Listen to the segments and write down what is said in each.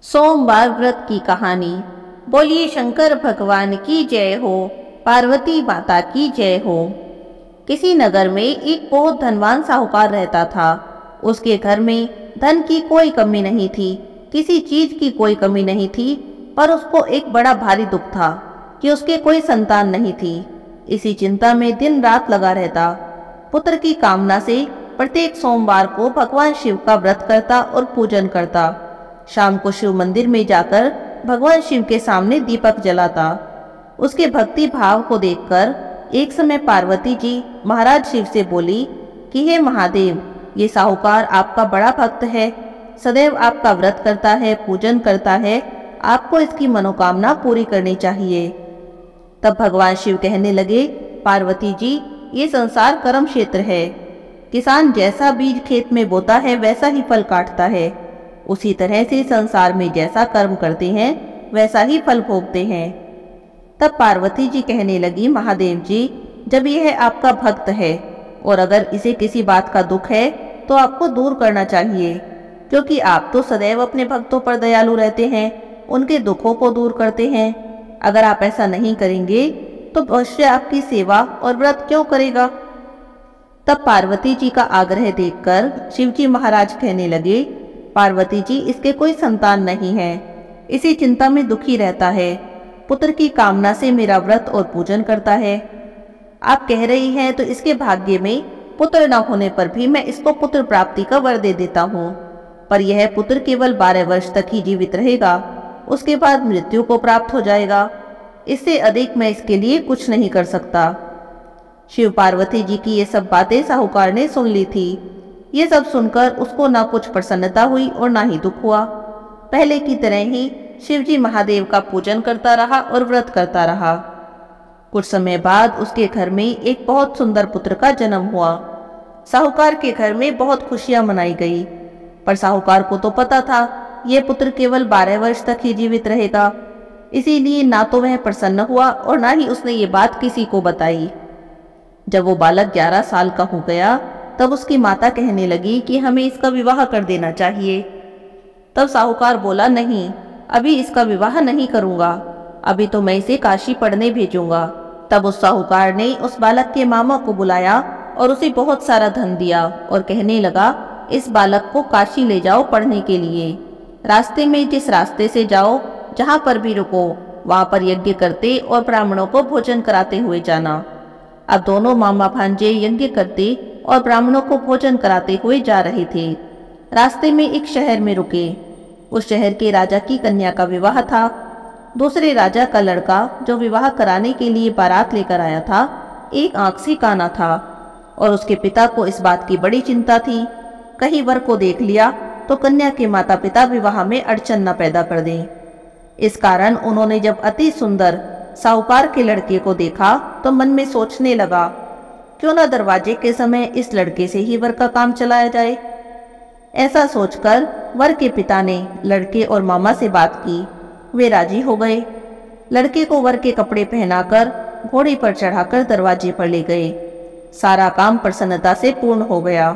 सोमवार व्रत की कहानी। बोलिए शंकर भगवान की जय हो, पार्वती माता की जय हो। किसी नगर में एक बहुत धनवान साहूकार रहता था। उसके घर में धन की कोई कमी नहीं थी, किसी चीज की कोई कमी नहीं थी, पर उसको एक बड़ा भारी दुख था कि उसके कोई संतान नहीं थी। इसी चिंता में दिन रात लगा रहता। पुत्र की कामना से प्रत्येक सोमवार को भगवान शिव का व्रत करता और पूजन करता। शाम को शिव मंदिर में जाकर भगवान शिव के सामने दीपक जलाता। उसके भक्ति भाव को देखकर एक समय पार्वती जी महाराज शिव से बोली कि हे महादेव, ये साहूकार आपका बड़ा भक्त है, सदैव आपका व्रत करता है, पूजन करता है, आपको इसकी मनोकामना पूरी करनी चाहिए। तब भगवान शिव कहने लगे, पार्वती जी, ये संसार कर्म क्षेत्र है। किसान जैसा बीज खेत में बोता है वैसा ही फल काटता है। उसी तरह से संसार में जैसा कर्म करते हैं वैसा ही फल भोगते हैं। तब पार्वती जी कहने लगी, महादेव जी, जब यह आपका भक्त है और अगर इसे किसी बात का दुख है तो आपको दूर करना चाहिए, क्योंकि आप तो सदैव अपने भक्तों पर दयालु रहते हैं, उनके दुखों को दूर करते हैं। अगर आप ऐसा नहीं करेंगे तो अवश्य आपकी सेवा और व्रत क्यों करेगा। तब पार्वती जी का आग्रह देखकर शिवजी महाराज कहने लगे, पार्वती जी, इसके कोई संतान नहीं है, इसी चिंता में दुखी रहता है, पुत्र की कामना से मेरा व्रत और पूजन करता है। आप कह रही हैं तो इसके भाग्य में पुत्र न होने पर भी मैं इसको पुत्र प्राप्ति का वर दे देता हूँ, पर यह पुत्र केवल 12 वर्ष तक ही जीवित रहेगा, उसके बाद मृत्यु को प्राप्त हो जाएगा। इससे अधिक मैं इसके लिए कुछ नहीं कर सकता। शिव पार्वती जी की ये सब बातें साहूकार ने सुन ली थी। ये सब सुनकर उसको ना कुछ प्रसन्नता हुई और ना ही दुख हुआ। पहले की तरह ही शिवजी महादेव का पूजन करता रहा और व्रत करता रहा। कुछ समय बाद उसके घर में एक बहुत सुंदर पुत्र का जन्म हुआ। साहूकार के घर में बहुत खुशियां मनाई गई, पर साहूकार को तो पता था ये पुत्र केवल 12 वर्ष तक ही जीवित रहेगा, इसीलिए ना तो वह प्रसन्न हुआ और ना ही उसने ये बात किसी को बताई। जब वो बालक 11 साल का हो गया तब उसकी माता कहने लगी कि हमें इसका विवाह कर देना चाहिए। तब साहूकार बोला, नहीं, अभी इसका विवाह नहीं करूंगा, अभी तो मैं इसे काशी पढ़ने भेजूंगा। तब उस साहूकार ने उस बालक के मामा को बुलाया और उसे बहुत सारा धन दिया और कहने लगा, इस बालक को काशी ले जाओ पढ़ने के लिए। रास्ते में जिस रास्ते से जाओ, जहाँ पर भी रुको, वहाँ पर यज्ञ करते और ब्राह्मणों को भोजन कराते हुए जाना। अब दोनों मामा भांजे यज्ञ करते और ब्राह्मणों को भोजन कराते हुए जा रहे थे। रास्ते में एक शहर में रुके। उस शहर के राजा की कन्या का विवाह था। दूसरे राजा का लड़का जो विवाह कराने के लिए बारात लेकर आया था, एक आंख से काना था और उसके पिता को इस बात की बड़ी चिंता थी, कहीं वर को देख लिया तो कन्या के माता पिता विवाह में अड़चन न पैदा कर दें। इस कारण उन्होंने जब अति सुंदर साहूकार के लड़के को देखा तो मन में सोचने लगा, क्यों न दरवाजे के समय इस लड़के से ही वर का काम चलाया जाए। ऐसा सोचकर वर के पिता ने लड़के और मामा से बात की। वे राजी हो गए। लड़के को वर के कपड़े पहनाकर घोड़े पर चढ़ाकर दरवाजे पर ले गए। सारा काम प्रसन्नता से पूर्ण हो गया।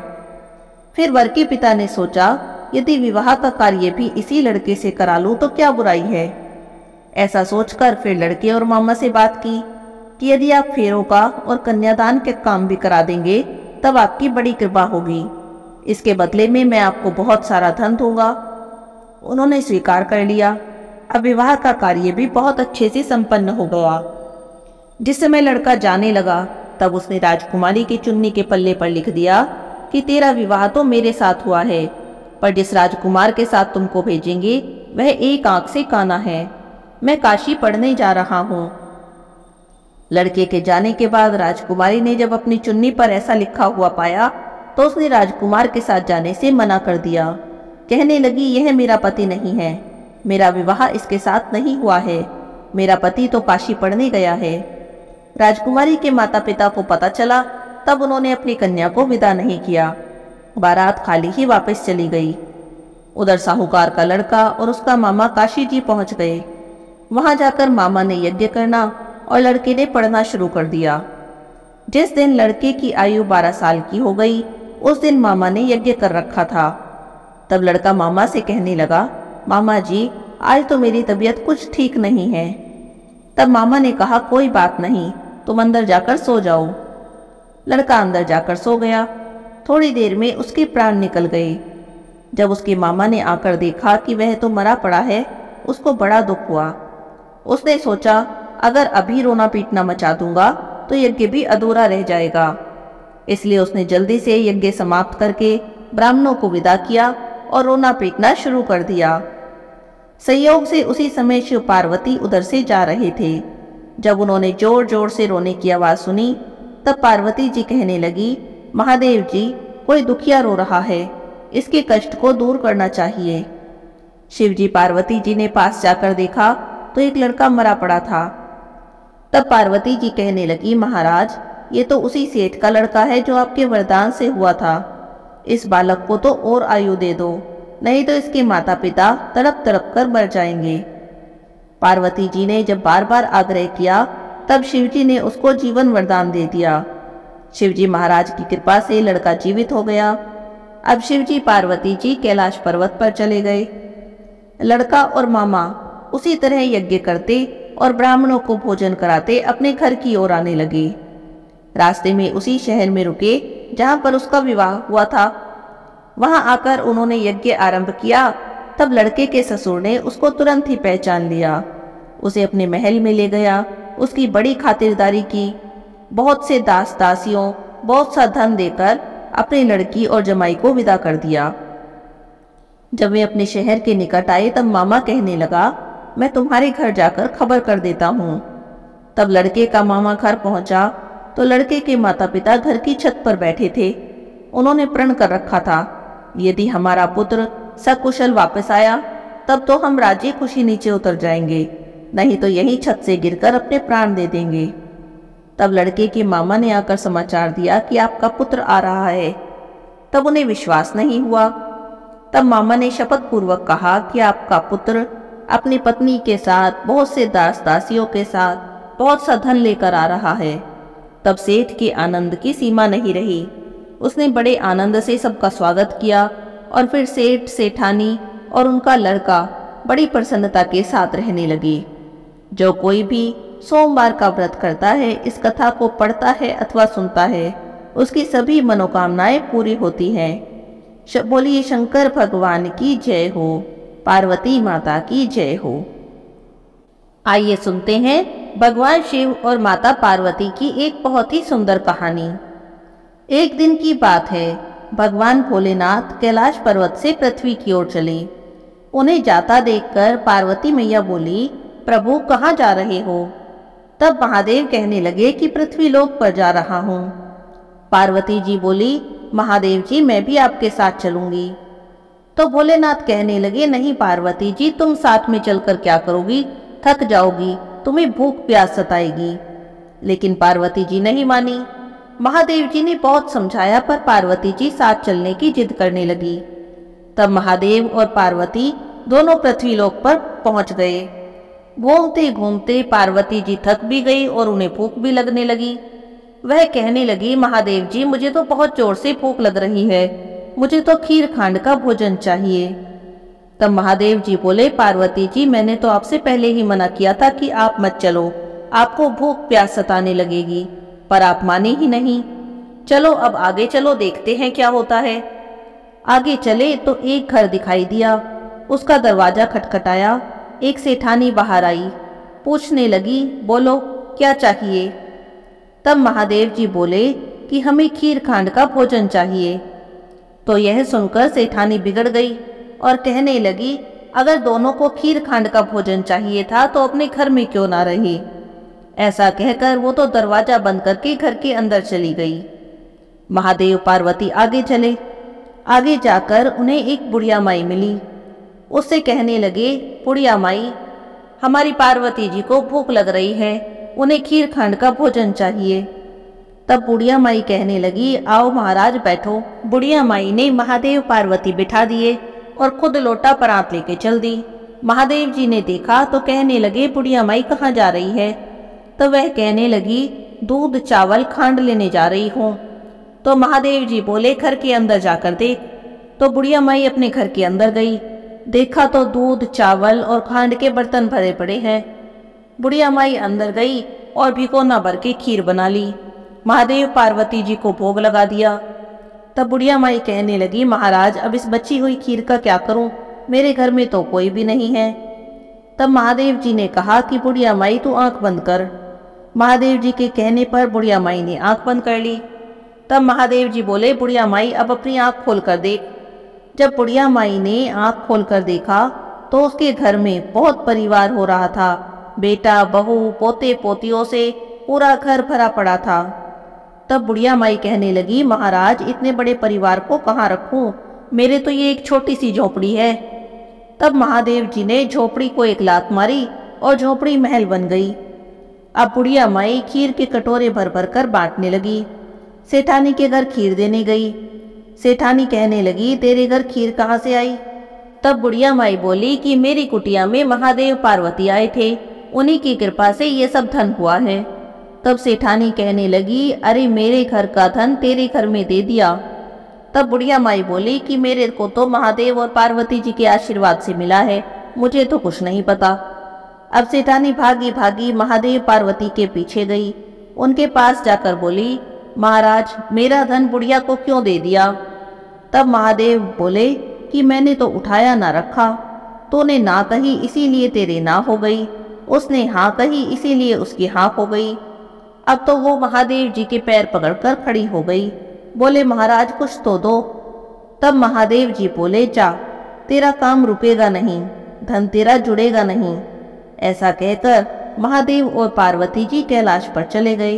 फिर वर के पिता ने सोचा, यदि विवाह का कार्य भी इसी लड़के से करा लूं तो क्या बुराई है। ऐसा सोचकर फिर लड़के और मामा से बात की कि यदि आप फेरों का और कन्यादान के काम भी करा देंगे तब आपकी बड़ी कृपा होगी, इसके बदले में मैं आपको बहुत सारा धन दूंगा। उन्होंने स्वीकार कर लिया। अब विवाह का कार्य भी बहुत अच्छे से संपन्न हो गया। जिस समय लड़का जाने लगा तब उसने राजकुमारी की चुन्नी के पल्ले पर लिख दिया कि तेरा विवाह तो मेरे साथ हुआ है, पर जिस राजकुमार के साथ तुमको भेजेंगे वह एक आंख से काना है। मैं काशी पढ़ने जा रहा हूँ। लड़के के जाने के बाद राजकुमारी ने जब अपनी चुन्नी पर ऐसा लिखा हुआ पाया तो उसने राजकुमार के साथ जाने से मना कर दिया। कहने लगी, यह मेरा पति नहीं है, मेरा विवाह इसके साथ नहीं हुआ है, मेरा पति तो काशी पढ़ने गया है। राजकुमारी के माता पिता को पता चला तब उन्होंने अपनी कन्या को विदा नहीं किया। बारात खाली ही वापस चली गई। उधर साहूकार का लड़का और उसका मामा काशी जी पहुंच गए। वहां जाकर मामा ने यज्ञ करना और लड़के ने पढ़ना शुरू कर दिया। जिस दिन लड़के की आयु 12 साल की हो गई, उस दिन मामा ने यज्ञ कर रखा था। तब लड़का मामा से कहने लगा, मामा जी, आज तो मेरी तबीयत कुछ ठीक नहीं है। तब मामा ने कहा, कोई बात नहीं, तुम अंदर जाकर सो जाओ। लड़का अंदर जाकर सो गया। थोड़ी देर में उसके प्राण निकल गए। जब उसके मामा ने आकर देखा कि वह तो मरा पड़ा है, उसको बड़ा दुख हुआ। उसने सोचा, अगर अभी रोना पीटना मचा दूंगा तो यज्ञ भी अधूरा रह जाएगा। इसलिए उसने जल्दी से यज्ञ समाप्त करके ब्राह्मणों को विदा किया और रोना पीटना शुरू कर दिया। संयोग से उसी समय शिव पार्वती उधर से जा रहे थे। जब उन्होंने जोर जोर से रोने की आवाज सुनी, तब पार्वती जी कहने लगी, महादेव जी, कोई दुखिया रो रहा है, इसके कष्ट को दूर करना चाहिए। शिव जी पार्वती जी ने पास जाकर देखा तो एक लड़का मरा पड़ा था। तब पार्वती जी कहने लगी, महाराज, ये तो उसी सेठ का लड़का है जो आपके वरदान से हुआ था। इस बालक को तो और आयु दे दो, नहीं तो इसके माता पिता तड़प तड़प कर मर जाएंगे। पार्वती जी ने जब बार बार आग्रह किया, तब शिवजी ने उसको जीवन वरदान दे दिया। शिवजी महाराज की कृपा से लड़का जीवित हो गया। अब शिवजी पार्वती जी कैलाश पर्वत पर चले गए। लड़का और मामा उसी तरह यज्ञ करते और ब्राह्मणों को भोजन कराते अपने घर की ओर आने लगे। रास्ते में उसी शहर में रुके जहां पर उसका विवाह हुआ था। वहां आकर उन्होंने यज्ञ आरंभ किया। तब लड़के के ससुर ने उसको तुरंत ही पहचान लिया। उसे अपने महल में ले गया, उसकी बड़ी खातिरदारी की, बहुत से दास दासियों, बहुत सा धन देकर अपनी लड़की और जमाई को विदा कर दिया। जब वे अपने शहर के निकट आए, तब मामा कहने लगा, मैं तुम्हारे घर जाकर खबर कर देता हूँ। तब लड़के का मामा घर पहुंचा तो लड़के के माता पिता घर की छत पर बैठे थे। उन्होंने प्रण कर रखा था, यदि हमारा पुत्र सकुशल वापस आया तब तो हम राजी खुशी नीचे उतर जाएंगे, नहीं तो यही छत से गिरकर अपने प्राण दे देंगे। तब लड़के के मामा ने आकर समाचार दिया कि आपका पुत्र आ रहा है। तब उन्हें विश्वास नहीं हुआ। तब मामा ने शपथ पूर्वक कहा कि आपका पुत्र अपनी पत्नी के साथ, बहुत से दास दासियों के साथ, बहुत सा धन लेकर आ रहा है। तब सेठ के आनंद की सीमा नहीं रही। उसने बड़े आनंद से सबका स्वागत किया और फिर सेठ, सेठानी और उनका लड़का बड़ी प्रसन्नता के साथ रहने लगे। जो कोई भी सोमवार का व्रत करता है, इस कथा को पढ़ता है अथवा सुनता है, उसकी सभी मनोकामनाएं पूरी होती हैं। बोलिए शंकर भगवान की जय हो, पार्वती माता की जय हो। आइए सुनते हैं भगवान शिव और माता पार्वती की एक बहुत ही सुंदर कहानी। एक दिन की बात है, भगवान भोलेनाथ कैलाश पर्वत से पृथ्वी की ओर चले। उन्हें जाता देखकर पार्वती मैया बोली, प्रभु कहाँ जा रहे हो? तब महादेव कहने लगे कि पृथ्वी लोक पर जा रहा हूँ। पार्वती जी बोली, महादेव जी, मैं भी आपके साथ चलूंगी। तो भोलेनाथ कहने लगे, नहीं पार्वती जी, तुम साथ में चलकर क्या करोगी? थक जाओगी, तुम्हें भूख प्यास सताएगी। लेकिन पार्वती जी नहीं मानी। महादेव जी ने बहुत समझाया, पर पार्वती जी साथ चलने की जिद करने लगी। तब महादेव और पार्वती दोनों पृथ्वी लोक पर पहुंच गए। घूमते घूमते पार्वती जी थक भी गई और उन्हें भूख भी लगने लगी। वह कहने लगी, महादेव जी, मुझे तो बहुत जोर से भूख लग रही है, मुझे तो खीर खांड का भोजन चाहिए। तब महादेव जी बोले, पार्वती जी, मैंने तो आपसे पहले ही मना किया था कि आप मत चलो, आपको भूख प्यास सताने लगेगी, पर आप माने ही नहीं। चलो अब आगे चलो, देखते हैं क्या होता है। आगे चले तो एक घर दिखाई दिया। उसका दरवाजा खटखटाया। एक सेठानी बाहर आई, पूछने लगी, बोलो क्या चाहिए? तब महादेव जी बोले कि हमें खीर खांड का भोजन चाहिए। तो यह सुनकर सेठानी बिगड़ गई और कहने लगी, अगर दोनों को खीर खांड का भोजन चाहिए था तो अपने घर में क्यों ना रही? ऐसा कहकर वो तो दरवाजा बंद करके घर के अंदर चली गई। महादेव पार्वती आगे चले। आगे जाकर उन्हें एक बुढ़िया माई मिली। उससे कहने लगे, बुढ़िया माई, हमारी पार्वती जी को भूख लग रही है, उन्हें खीर खांड का भोजन चाहिए। तब बुढ़िया माई कहने लगी, आओ महाराज बैठो। बुढ़िया माई ने महादेव पार्वती बिठा दिए और खुद लोटा परात लेके चल दी। महादेव जी ने देखा तो कहने लगे, बुढ़िया माई कहाँ जा रही है? तो वह कहने लगी, दूध चावल खांड लेने जा रही हूँ। तो महादेव जी बोले, घर के अंदर जाकर देख। तो बुढ़िया माई अपने घर के अंदर गई। देखा तो दूध, चावल और खांड के बर्तन भरे पड़े हैं। बुढ़िया माई अंदर गई और भिगोना भर के खीर बना ली। महादेव पार्वती जी को भोग लगा दिया। तब बुढ़िया माई कहने लगी, महाराज अब इस बची हुई खीर का क्या करूं? मेरे घर में तो कोई भी नहीं है। तब महादेव जी ने कहा कि बुढ़िया माई तू आंख बंद कर। महादेव जी के कहने पर बुढ़िया माई ने आंख बंद कर ली। तब महादेव जी बोले, बुढ़िया माई अब अपनी आंख खोल कर देख। जब बुढ़िया माई ने आंख खोल कर देखा तो उसके घर में बहुत परिवार हो रहा था। बेटा, बहू, पोते पोतियों से पूरा घर भरा पड़ा था। तब बुढ़िया माई कहने लगी, महाराज इतने बड़े परिवार को कहाँ रखूं? मेरे तो ये एक छोटी सी झोपड़ी है। तब महादेव जी ने झोपड़ी को एक लात मारी और झोपड़ी महल बन गई। अब बुढ़िया माई खीर के कटोरे भर भर कर बांटने लगी। सेठानी के घर खीर देने गई। सेठानी कहने लगी, तेरे घर खीर कहाँ से आई? तब बुढ़िया माई बोली कि मेरी कुटिया में महादेव पार्वती आए थे, उन्हीं की कृपा से ये सब धन हुआ है। तब सेठानी कहने लगी, अरे मेरे घर का धन तेरे घर में दे दिया। तब बुढ़िया माई बोली कि मेरे को तो महादेव और पार्वती जी के आशीर्वाद से मिला है, मुझे तो कुछ नहीं पता। अब सेठानी भागी भागी महादेव पार्वती के पीछे गई। उनके पास जाकर बोली, महाराज मेरा धन बुढ़िया को क्यों दे दिया? तब महादेव बोले कि मैंने तो उठाया ना रखा, तूने ना कही इसीलिए तेरे ना हो गई, उसने हाँ कही इसीलिए उसकी हाँ हो गई। अब तो वो महादेव जी के पैर पकड़कर खड़ी हो गई। बोले, महाराज कुछ तो दो। तब महादेव जी बोले, जा तेरा काम रुकेगा नहीं, धन तेरा जुड़ेगा नहीं। ऐसा कहकर महादेव और पार्वती जी कैलाश पर चले गए।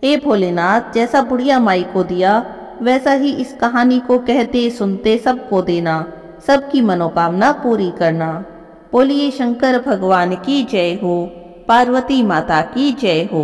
हे भोलेनाथ, जैसा बुढ़िया माई को दिया वैसा ही इस कहानी को कहते सुनते सबको देना, सबकी मनोकामना पूरी करना। बोलिए शंकर भगवान की जय हो, पार्वती माता की जय हो।